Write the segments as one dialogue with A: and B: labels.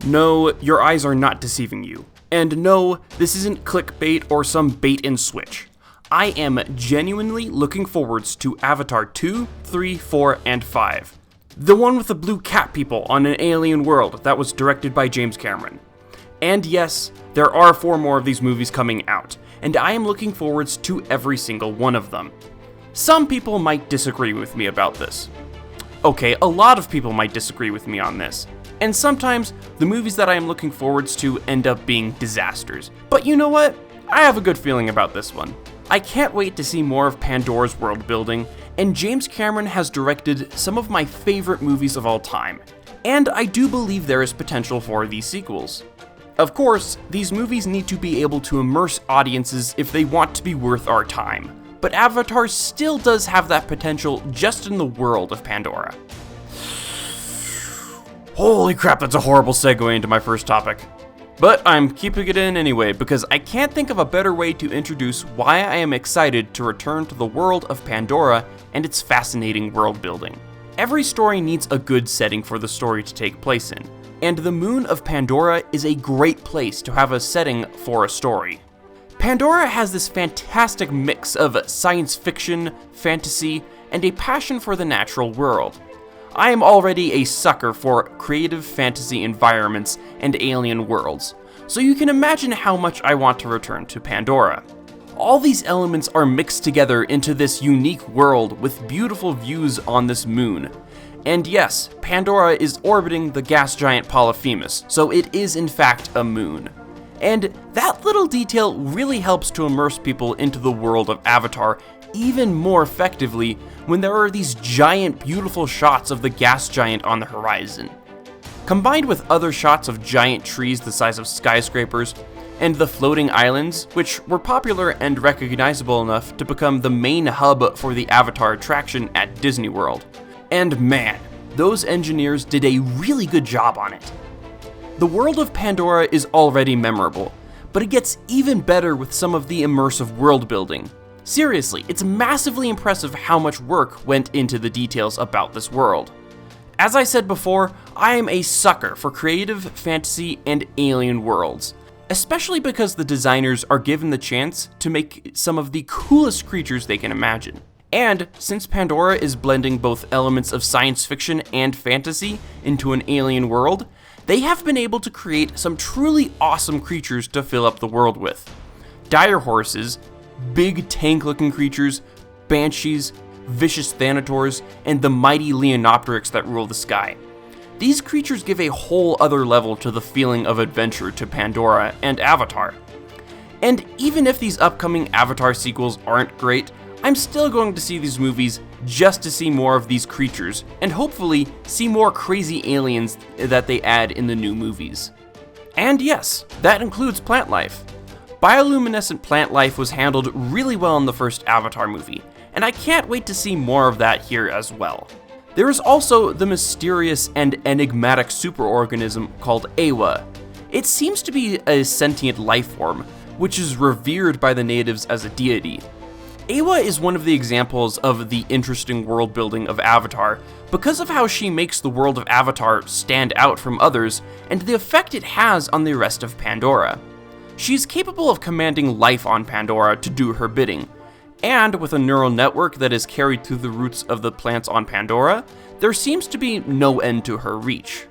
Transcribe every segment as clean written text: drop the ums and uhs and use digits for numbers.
A: No, your eyes are not deceiving you. And no, this isn't clickbait or some bait and switch. I am genuinely looking forwards to Avatar 2, 3, 4, and 5. The one with the blue cat people on an alien world that was directed by James Cameron. And yes, there are 4 more of these movies coming out, and I am looking forwards to every single one of them. Some people might disagree with me about this. Okay, a lot of people might disagree with me on this. And sometimes, the movies that I am looking forwards to end up being disasters. But you know what? I have a good feeling about this one. I can't wait to see more of Pandora's world building, and James Cameron has directed some of my favorite movies of all time. And I do believe there is potential for these sequels. Of course, these movies need to be able to immerse audiences if they want to be worth our time. But Avatar still does have that potential just in the world of Pandora. Holy crap, that's a horrible segue into my first topic. But I'm keeping it in anyway, because I can't think of a better way to introduce why I am excited to return to the world of Pandora and its fascinating world building. Every story needs a good setting for the story to take place in, and the moon of Pandora is a great place to have a setting for a story. Pandora has this fantastic mix of science fiction, fantasy, and a passion for the natural world. I am already a sucker for creative fantasy environments and alien worlds, so you can imagine how much I want to return to Pandora. All these elements are mixed together into this unique world with beautiful views on this moon. And yes, Pandora is orbiting the gas giant Polyphemus, so it is in fact a moon. And that little detail really helps to immerse people into the world of Avatar even more effectively when there are these giant, beautiful shots of the gas giant on the horizon. Combined with other shots of giant trees the size of skyscrapers, and the floating islands, which were popular and recognizable enough to become the main hub for the Avatar attraction at Disney World. And man, those engineers did a really good job on it. The world of Pandora is already memorable, but it gets even better with some of the immersive world building. Seriously, it's massively impressive how much work went into the details about this world. As I said before, I am a sucker for creative fantasy and alien worlds, especially because the designers are given the chance to make some of the coolest creatures they can imagine. And since Pandora is blending both elements of science fiction and fantasy into an alien world, they have been able to create some truly awesome creatures to fill up the world with. Dire horses, big tank-looking creatures, banshees, vicious thanators, and the mighty Leonopteryx that rule the sky. These creatures give a whole other level to the feeling of adventure to Pandora and Avatar. And even if these upcoming Avatar sequels aren't great, I'm still going to see these movies just to see more of these creatures, and hopefully see more crazy aliens that they add in the new movies. And yes, that includes plant life. Bioluminescent plant life was handled really well in the first Avatar movie, and I can't wait to see more of that here as well. There is also the mysterious and enigmatic superorganism called Awa. It seems to be a sentient life form, which is revered by the natives as a deity. Awa is one of the examples of the interesting world building of Avatar because of how she makes the world of Avatar stand out from others and the effect it has on the rest of Pandora. She's capable of commanding life on Pandora to do her bidding, and with a neural network that is carried through the roots of the plants on Pandora, there seems to be no end to her reach.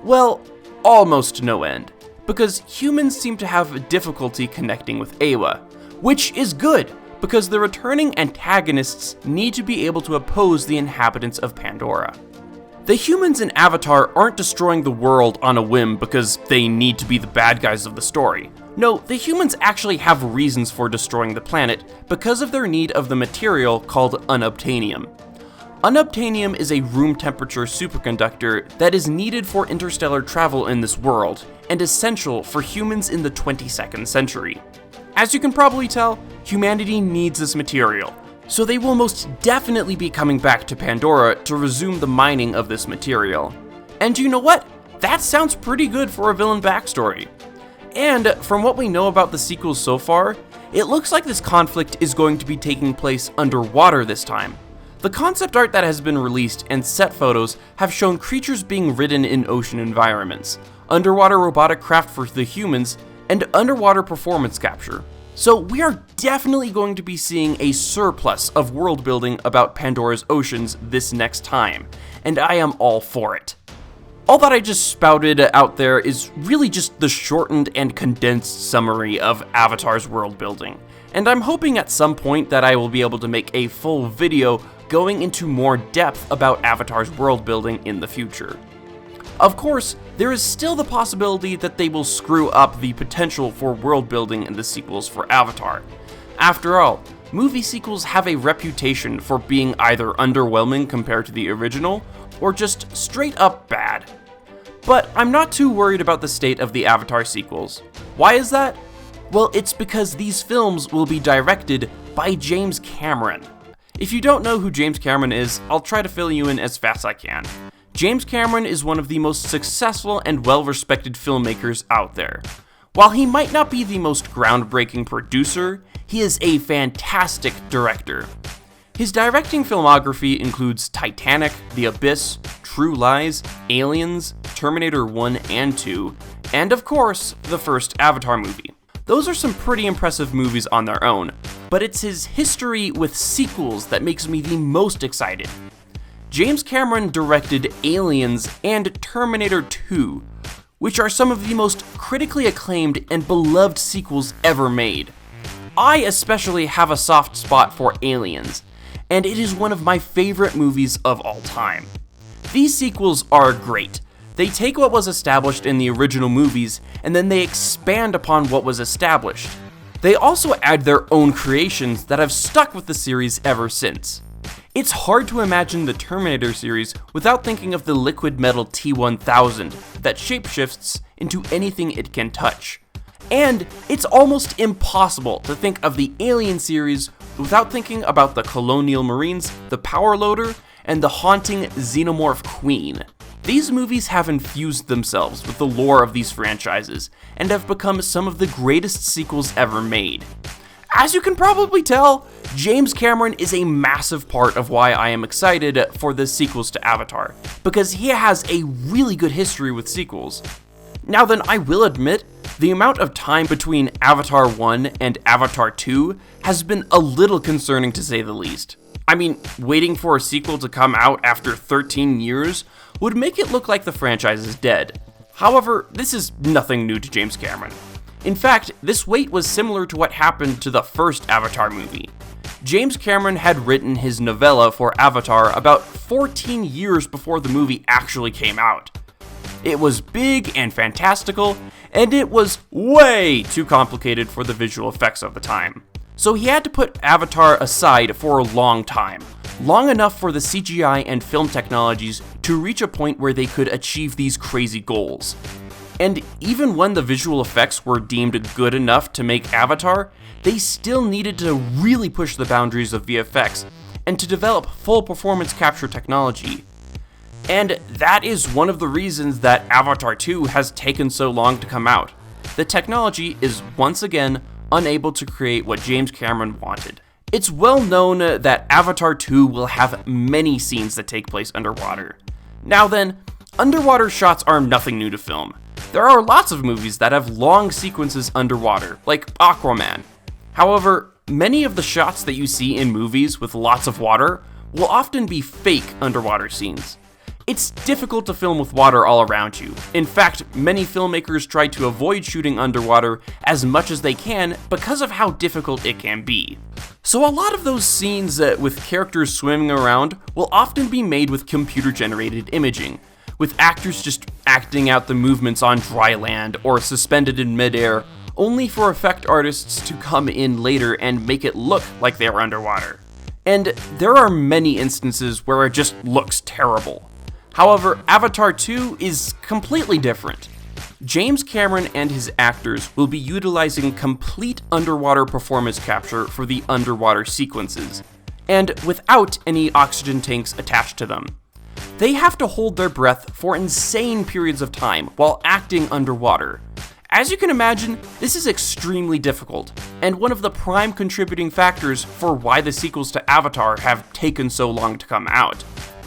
A: Well, almost no end, because humans seem to have difficulty connecting with Awa, which is good, because the returning antagonists need to be able to oppose the inhabitants of Pandora. The humans in Avatar aren't destroying the world on a whim because they need to be the bad guys of the story. No, the humans actually have reasons for destroying the planet because of their need of the material called unobtainium. Unobtainium is a room temperature superconductor that is needed for interstellar travel in this world, and essential for humans in the 22nd century. As you can probably tell, humanity needs this material, so they will most definitely be coming back to Pandora to resume the mining of this material. And you know what? That sounds pretty good for a villain backstory. And from what we know about the sequels so far, it looks like this conflict is going to be taking place underwater this time. The concept art that has been released and set photos have shown creatures being ridden in ocean environments, underwater robotic craft for the humans, and underwater performance capture. So we are definitely going to be seeing a surplus of world building about Pandora's oceans this next time, and I am all for it. All that I just spouted out there is really just the shortened and condensed summary of Avatar's world building, and I'm hoping at some point that I will be able to make a full video going into more depth about Avatar's world building in the future. Of course, there is still the possibility that they will screw up the potential for world building in the sequels for Avatar. After all, movie sequels have a reputation for being either underwhelming compared to the original, or just straight up bad. But I'm not too worried about the state of the Avatar sequels. Why is that? Well, it's because these films will be directed by James Cameron. If you don't know who James Cameron is, I'll try to fill you in as fast as I can. James Cameron is one of the most successful and well-respected filmmakers out there. While he might not be the most groundbreaking producer, he is a fantastic director. His directing filmography includes Titanic, The Abyss, True Lies, Aliens, Terminator 1 and 2, and of course, the first Avatar movie. Those are some pretty impressive movies on their own, but it's his history with sequels that makes me the most excited. James Cameron directed Aliens and Terminator 2, which are some of the most critically acclaimed and beloved sequels ever made. I especially have a soft spot for Aliens, and it is one of my favorite movies of all time. These sequels are great. They take what was established in the original movies, and then they expand upon what was established. They also add their own creations that have stuck with the series ever since. It's hard to imagine the Terminator series without thinking of the liquid metal T-1000 that shapeshifts into anything it can touch. And it's almost impossible to think of the Alien series without thinking about the Colonial Marines, the Power Loader, and the haunting Xenomorph Queen. These movies have infused themselves with the lore of these franchises and have become some of the greatest sequels ever made. As you can probably tell, James Cameron is a massive part of why I am excited for the sequels to Avatar, because he has a really good history with sequels. Now then, I will admit, the amount of time between Avatar 1 and Avatar 2 has been a little concerning to say the least. I mean, waiting for a sequel to come out after 13 years would make it look like the franchise is dead. However, this is nothing new to James Cameron. In fact, this wait was similar to what happened to the first Avatar movie. James Cameron had written his novella for Avatar about 14 years before the movie actually came out. It was big and fantastical, and it was way too complicated for the visual effects of the time. So he had to put Avatar aside for a long time, long enough for the CGI and film technologies to reach a point where they could achieve these crazy goals. And even when the visual effects were deemed good enough to make Avatar, they still needed to really push the boundaries of VFX and to develop full performance capture technology. And that is one of the reasons that Avatar 2 has taken so long to come out. The technology is once again unable to create what James Cameron wanted. It's well known that Avatar 2 will have many scenes that take place underwater. Now then, underwater shots are nothing new to film. There are lots of movies that have long sequences underwater, like Aquaman. However, many of the shots that you see in movies with lots of water will often be fake underwater scenes. It's difficult to film with water all around you. In fact, many filmmakers try to avoid shooting underwater as much as they can because of how difficult it can be. So a lot of those scenes with characters swimming around will often be made with computer-generated imaging, with actors just acting out the movements on dry land or suspended in midair, only for effect artists to come in later and make it look like they are underwater. And there are many instances where it just looks terrible. However, Avatar 2 is completely different. James Cameron and his actors will be utilizing complete underwater performance capture for the underwater sequences, and without any oxygen tanks attached to them. They have to hold their breath for insane periods of time while acting underwater. As you can imagine, this is extremely difficult, and one of the prime contributing factors for why the sequels to Avatar have taken so long to come out.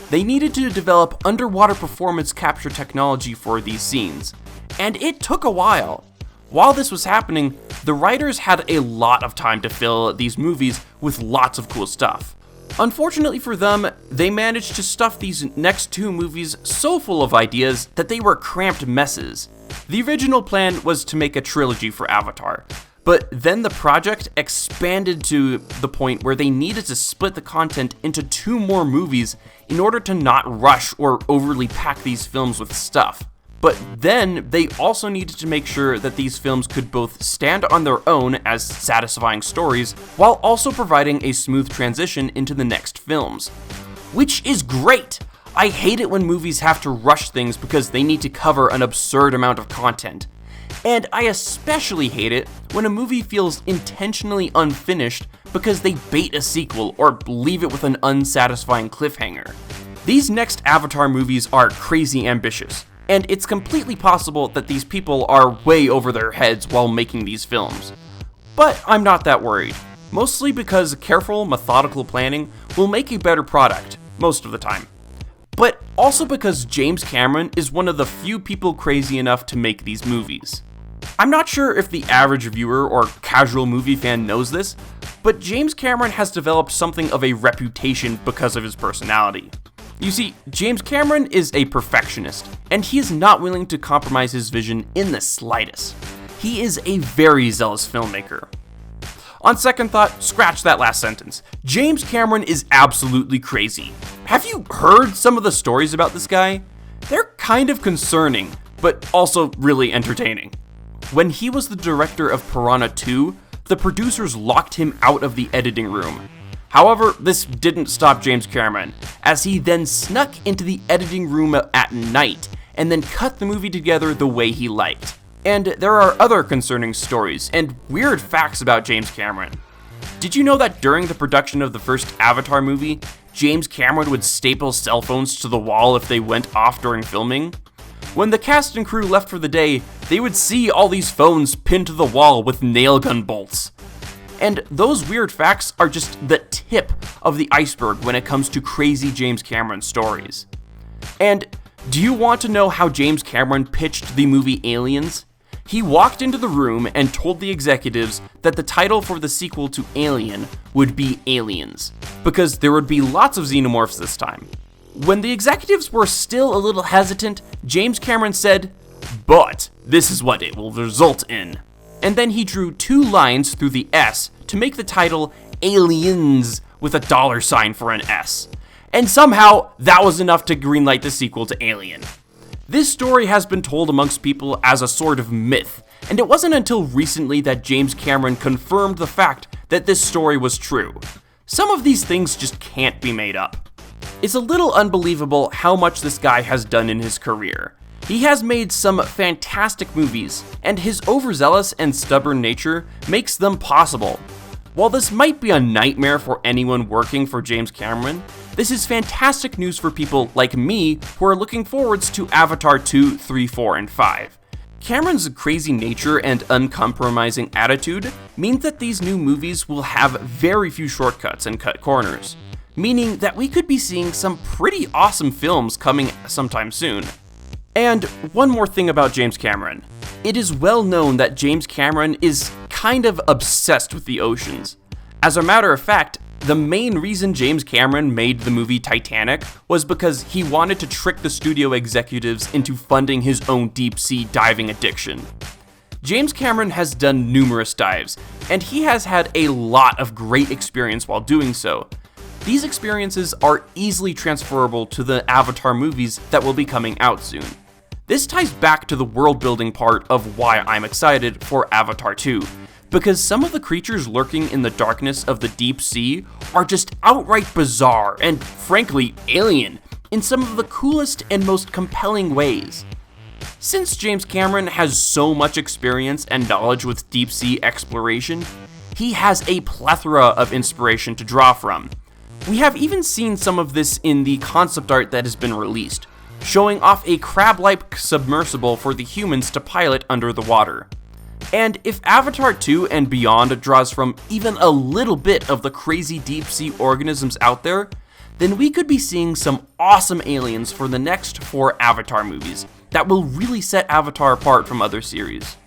A: They needed to develop underwater performance capture technology for these scenes, and it took a while. While this was happening, the writers had a lot of time to fill these movies with lots of cool stuff. Unfortunately for them, they managed to stuff these next 2 movies so full of ideas that they were cramped messes. The original plan was to make a trilogy for Avatar, but then the project expanded to the point where they needed to split the content into 2 more movies in order to not rush or overly pack these films with stuff. But then they also needed to make sure that these films could both stand on their own as satisfying stories, while also providing a smooth transition into the next films. Which is great! I hate it when movies have to rush things because they need to cover an absurd amount of content. And I especially hate it when a movie feels intentionally unfinished because they bait a sequel or leave it with an unsatisfying cliffhanger. These next Avatar movies are crazy ambitious, and it's completely possible that these people are way over their heads while making these films. But I'm not that worried, mostly because careful, methodical planning will make a better product, most of the time. But also because James Cameron is one of the few people crazy enough to make these movies. I'm not sure if the average viewer or casual movie fan knows this, but James Cameron has developed something of a reputation because of his personality. You see, James Cameron is a perfectionist, and he is not willing to compromise his vision in the slightest. He is a very zealous filmmaker. On second thought, scratch that last sentence. James Cameron is absolutely crazy. Have you heard some of the stories about this guy? They're kind of concerning, but also really entertaining. When he was the director of Piranha 2, the producers locked him out of the editing room. However, this didn't stop James Cameron, as he then snuck into the editing room at night and then cut the movie together the way he liked. And there are other concerning stories and weird facts about James Cameron. Did you know that during the production of the first Avatar movie, James Cameron would staple cell phones to the wall if they went off during filming? When the cast and crew left for the day, they would see all these phones pinned to the wall with nail gun bolts. And those weird facts are just the tip of the iceberg when it comes to crazy James Cameron stories. And do you want to know how James Cameron pitched the movie Aliens? He walked into the room and told the executives that the title for the sequel to Alien would be Aliens, because there would be lots of xenomorphs this time. When the executives were still a little hesitant, James Cameron said, "But this is what it will result in." And then he drew 2 lines through the S to make the title Aliens with a $sign for an S. And somehow, that was enough to greenlight the sequel to Alien. This story has been told amongst people as a sort of myth, and it wasn't until recently that James Cameron confirmed the fact that this story was true. Some of these things just can't be made up. It's a little unbelievable how much this guy has done in his career. He has made some fantastic movies, and his overzealous and stubborn nature makes them possible. While this might be a nightmare for anyone working for James Cameron, this is fantastic news for people like me who are looking forwards to Avatar 2, 3, 4, and 5. Cameron's crazy nature and uncompromising attitude means that these new movies will have very few shortcuts and cut corners, meaning that we could be seeing some pretty awesome films coming sometime soon. And one more thing about James Cameron. It is well known that James Cameron is kind of obsessed with the oceans. As a matter of fact, the main reason James Cameron made the movie Titanic was because he wanted to trick the studio executives into funding his own deep-sea diving addiction. James Cameron has done numerous dives, and he has had a lot of great experience while doing so. These experiences are easily transferable to the Avatar movies that will be coming out soon. This ties back to the world-building part of why I'm excited for Avatar 2, because some of the creatures lurking in the darkness of the deep sea are just outright bizarre and, frankly, alien in some of the coolest and most compelling ways. Since James Cameron has so much experience and knowledge with deep sea exploration, he has a plethora of inspiration to draw from. We have even seen some of this in the concept art that has been released, showing off a crab-like submersible for the humans to pilot under the water. And if Avatar 2 and beyond draws from even a little bit of the crazy deep-sea organisms out there, then we could be seeing some awesome aliens for the next 4 Avatar movies, that will really set Avatar apart from other series.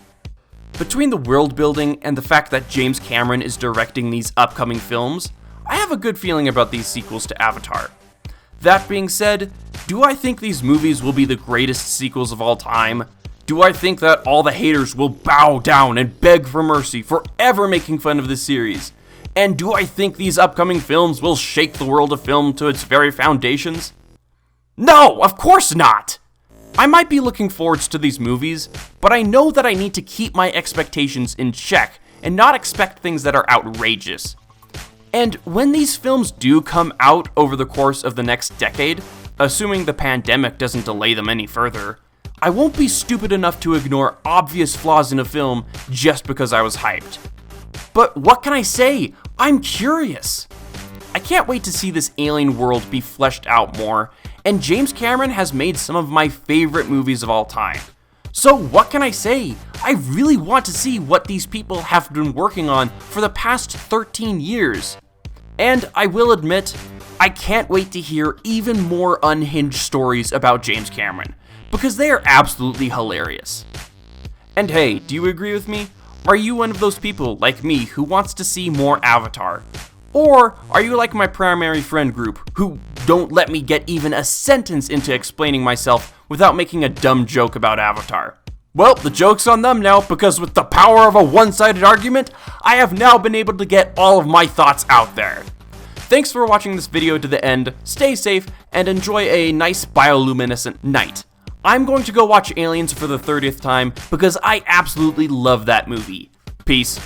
A: Between the world building and the fact that James Cameron is directing these upcoming films, I have a good feeling about these sequels to Avatar. That being said, do I think these movies will be the greatest sequels of all time? Do I think that all the haters will bow down and beg for mercy for ever making fun of this series? And do I think these upcoming films will shake the world of film to its very foundations? No, of course not! I might be looking forward to these movies, but I know that I need to keep my expectations in check and not expect things that are outrageous. And when these films do come out over the course of the next decade, assuming the pandemic doesn't delay them any further, I won't be stupid enough to ignore obvious flaws in a film just because I was hyped. But what can I say? I'm curious! I can't wait to see this alien world be fleshed out more, and James Cameron has made some of my favorite movies of all time. So what can I say? I really want to see what these people have been working on for the past 13 years. And I will admit, I can't wait to hear even more unhinged stories about James Cameron, because they are absolutely hilarious. And hey, do you agree with me? Are you one of those people, like me, who wants to see more Avatar? Or are you like my primary friend group, who don't let me get even a sentence into explaining myself without making a dumb joke about Avatar? Well, the joke's on them now, because with the power of a one-sided argument, I have now been able to get all of my thoughts out there. Thanks for watching this video to the end, stay safe, and enjoy a nice bioluminescent night. I'm going to go watch Aliens for the 30th time because I absolutely love that movie. Peace.